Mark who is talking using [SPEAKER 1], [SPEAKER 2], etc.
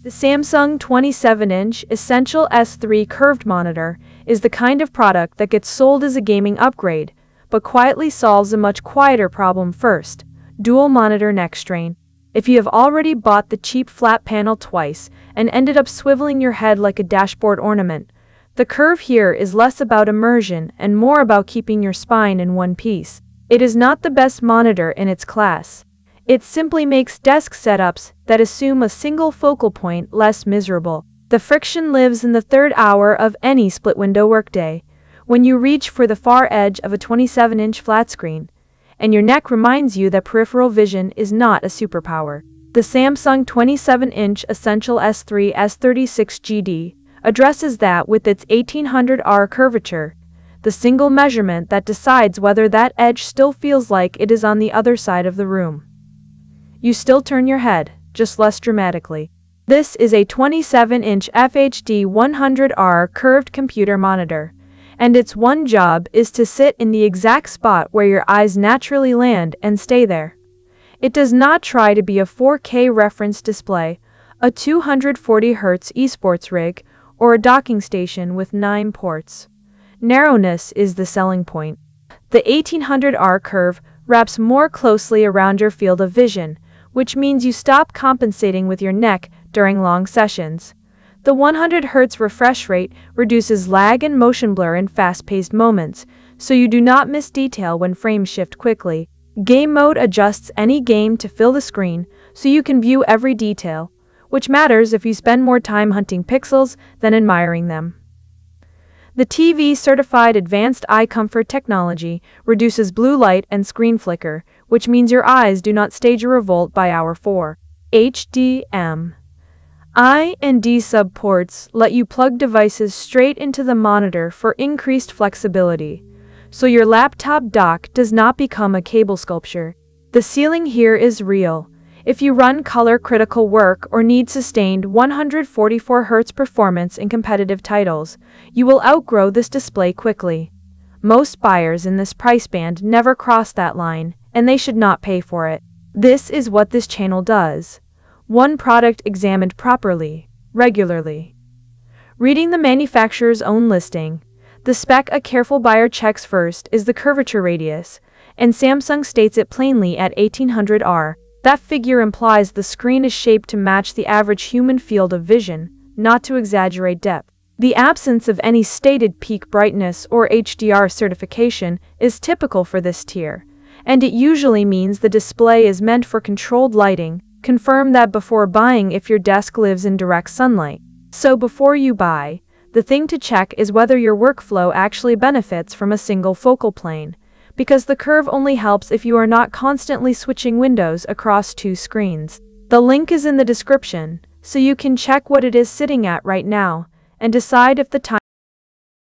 [SPEAKER 1] The Samsung 27-inch Essential S3 curved monitor is the kind of product that gets sold as a gaming upgrade, but quietly solves a much quieter problem first: dual monitor neck strain. If you have already bought the cheap flat panel twice and ended up swiveling your head like a dashboard ornament, the curve here is less about immersion and more about keeping your spine in one piece. It is not the best monitor in its class. It simply makes desk setups that assume a single focal point less miserable. The friction lives in the third hour of any split-window workday, when you reach for the far edge of a 27-inch flat screen, and your neck reminds you that peripheral vision is not a superpower. The Samsung 27-inch Essential S3 S36GD addresses that with its 1800R curvature, the single measurement that decides whether that edge still feels like it is on the other side of the room. You still turn your head, just less dramatically. This is a 27-inch FHD 100R curved computer monitor, and its one job is to sit in the exact spot where your eyes naturally land and stay there. It does not try to be a 4K reference display, a 240Hz esports rig, or a docking station with 9 ports. Narrowness is the selling point. The 1800R curve wraps more closely around your field of vision, which means you stop compensating with your neck during long sessions. The 100Hz refresh rate reduces lag and motion blur in fast-paced moments, so you do not miss detail when frames shift quickly. Game mode adjusts any game to fill the screen, so you can view every detail, which matters if you spend more time hunting pixels than admiring them. The TV-certified advanced eye comfort technology reduces blue light and screen flicker, which means your eyes do not stage a revolt by hour 4. HDMI and D sub ports let you plug devices straight into the monitor for increased flexibility, so your laptop dock does not become a cable sculpture. The ceiling here is real. If you run color-critical work or need sustained 144Hz performance in competitive titles, you will outgrow this display quickly. Most buyers in this price band never cross that line, and they should not pay for it. This is what this channel does. One product examined properly, regularly. Reading the manufacturer's own listing, the spec a careful buyer checks first is the curvature radius, and Samsung states it plainly at 1800R. That figure implies the screen is shaped to match the average human field of vision, not to exaggerate depth. The absence of any stated peak brightness or HDR certification is typical for this tier, and it usually means the display is meant for controlled lighting. Confirm that before buying if your desk lives in direct sunlight. So before you buy, the thing to check is whether your workflow actually benefits from a single focal plane, because the curve only helps if you are not constantly switching windows across 2 screens. The link is in the description, so you can check what it is sitting at right now and decide if the time